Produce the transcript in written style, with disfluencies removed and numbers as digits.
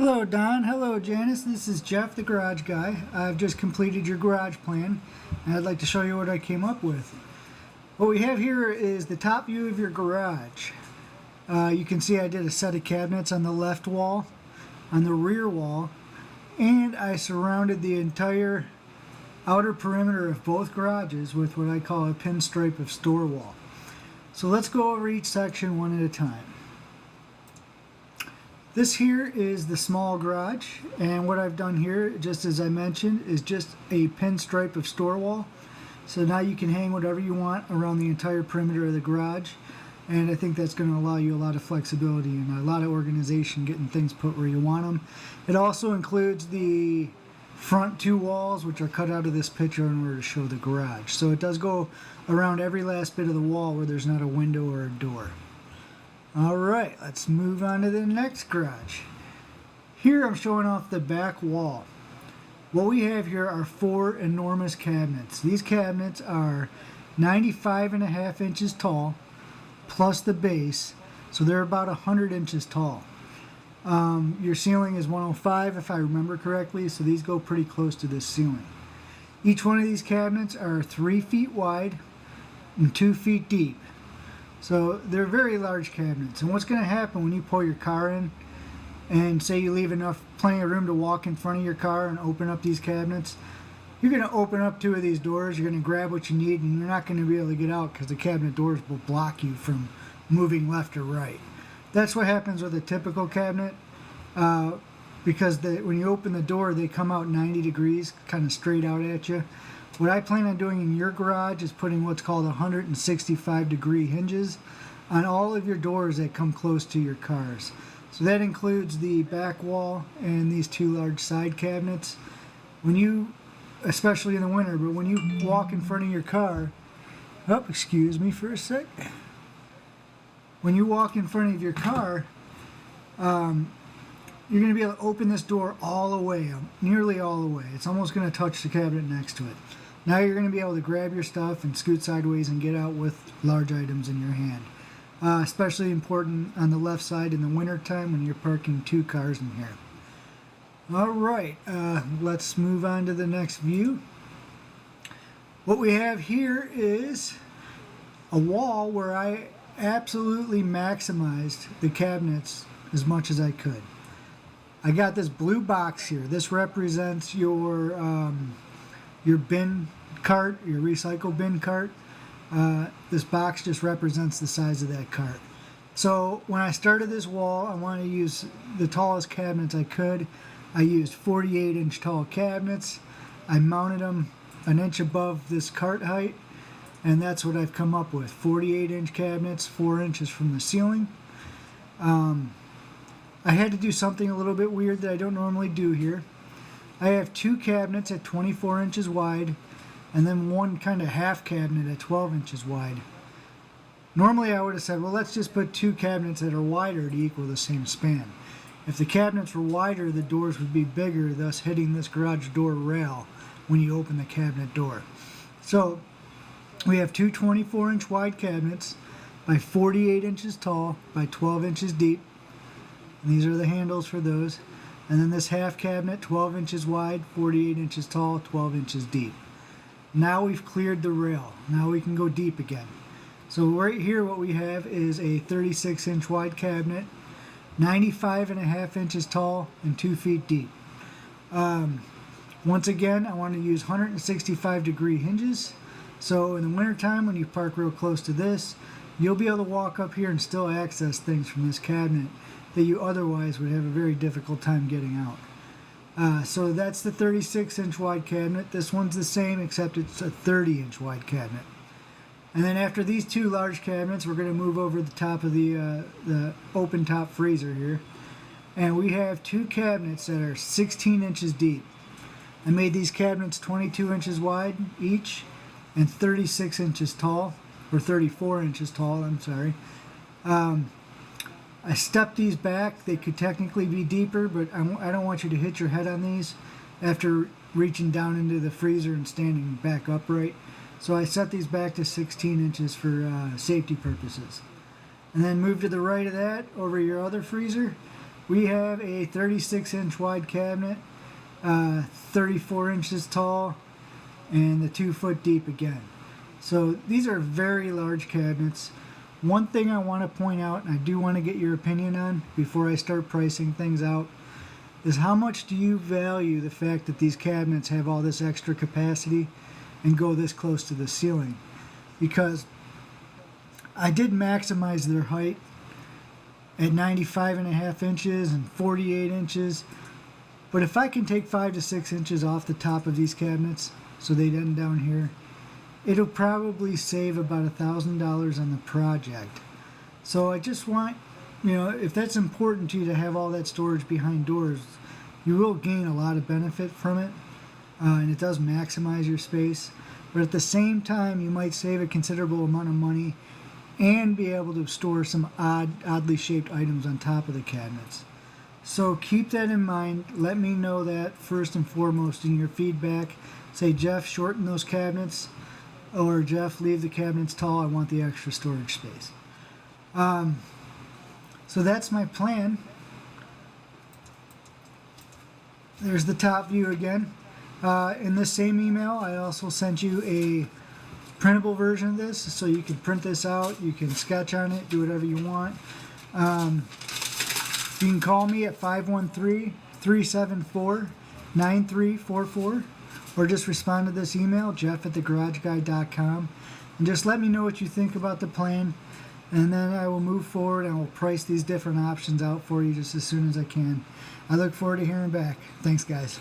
Hello Don, hello Janice, this is Jeff the Garage Guy. I've just completed your garage plan and I'd like to show you what I came up with. What we have here is the top view of your garage. You can see I did a set of cabinets on the left wall, on the rear wall, and I surrounded the entire outer perimeter of both garages with what I call a pinstripe of store wall. So let's go over each section one at a time. This here is the small garage, and what I've done here, just as I mentioned, is just a pinstripe of store wall. So now you can hang whatever you want around the entire perimeter of the garage, and I think that's going to allow you a lot of flexibility and a lot of organization getting things put where you want them. It also includes the front two walls, which are cut out of this picture in order to show the garage. So it does go around every last bit of the wall where there's not a window or a door. Alright, let's move on to the next garage. Here I'm showing off the back wall. What we have here are four enormous cabinets. These cabinets are 95.5 inches tall, plus the base, so they're about 100 inches tall. Your ceiling is 105 if I remember correctly, so these go pretty close to this ceiling. Each one of these cabinets are 3 feet wide and 2 feet deep. So they're very large cabinets, and what's going to happen when you pull your car in and say you leave plenty of room to walk in front of your car and open up these cabinets, you're going to open up two of these doors, you're going to grab what you need, and you're not going to be able to get out because the cabinet doors will block you from moving left or right. That's what happens with a typical cabinet, because when you open the door they come out 90 degrees kind of straight out at you. What I plan on doing in your garage is putting what's called 165 degree hinges on all of your doors that come close to your cars. So that includes the back wall and these two large side cabinets. When you, especially in the winter, but when you walk in front of your car, oh, excuse me for a sec. When you walk in front of your car, you're going to be able to open this door all the way, nearly all the way. It's almost going to touch the cabinet next to it. Now you're going to be able to grab your stuff and scoot sideways and get out with large items in your hand. Especially important on the left side in the winter time when you're parking two cars in here. Alright, let's move on to the next view. What we have here is a wall where I absolutely maximized the cabinets as much as I could. I got this blue box here. This represents your bin cart, your recycle bin cart. This box just represents the size of that cart. So when I started this wall, I wanted to use the tallest cabinets I could. I used 48-inch tall cabinets. I mounted them an inch above this cart height, and that's what I've come up with. 48-inch cabinets, 4 inches from the ceiling. I had to do something a little bit weird that I don't normally do here. I have two cabinets at 24 inches wide and then one kind of half cabinet at 12 inches wide. Normally I would have said, well, let's just put two cabinets that are wider to equal the same span. If the cabinets were wider, the doors would be bigger, thus hitting this garage door rail when you open the cabinet door. So we have two 24-inch wide cabinets by 48 inches tall by 12 inches deep. And these are the handles for those. And then this half cabinet, 12 inches wide, 48 inches tall, 12 inches deep. Now we've cleared the rail. Now we can go deep again. So right here what we have is a 36-inch wide cabinet, 95.5 inches tall, and 2 feet deep. Once again, I want to use 165 degree hinges. So in the wintertime when you park real close to this, you'll be able to walk up here and still access things from this cabinet that you otherwise would have a very difficult time getting out. So that's the 36-inch wide cabinet. This one's the same except it's a 30-inch wide cabinet. And then after these two large cabinets, we're going to move over the top of the open top freezer here. And we have two cabinets that are 16 inches deep. I made these cabinets 22 inches wide each and 36 inches tall, or 34 inches tall, I'm sorry. I stepped these back. They could technically be deeper, but I don't want you to hit your head on these after reaching down into the freezer and standing back upright. So I set these back to 16 inches for safety purposes. And then move to the right of that over your other freezer. We have a 36-inch wide cabinet, 34 inches tall, and the 2 foot deep again. So these are very large cabinets. One thing I want to point out, and I do want to get your opinion on before I start pricing things out, is how much do you value the fact that these cabinets have all this extra capacity and go this close to the ceiling? Because I did maximize their height at 95.5 inches and 48 inches, but if I can take 5 to 6 inches off the top of these cabinets so they'd end down here, it'll probably save about $1,000 on the project. So I just want, if that's important to you to have all that storage behind doors, you will gain a lot of benefit from it, and it does maximize your space. But at the same time, you might save a considerable amount of money and be able to store some oddly shaped items on top of the cabinets. So keep that in mind. Let me know that first and foremost in your feedback. Say, Jeff, shorten those cabinets, or Jeff, leave the cabinets tall. I want the extra storage space. So that's my plan. There's the top view again. In this same email, I also sent you a printable version of this, so you can print this out, you can sketch on it, do whatever you want. You can call me at 513-374-9344, or just respond to this email, jeff@thegarageguy.com, and just let me know what you think about the plan, and then I will move forward and I will price these different options out for you just as soon as I can. I look forward to hearing back. Thanks, guys.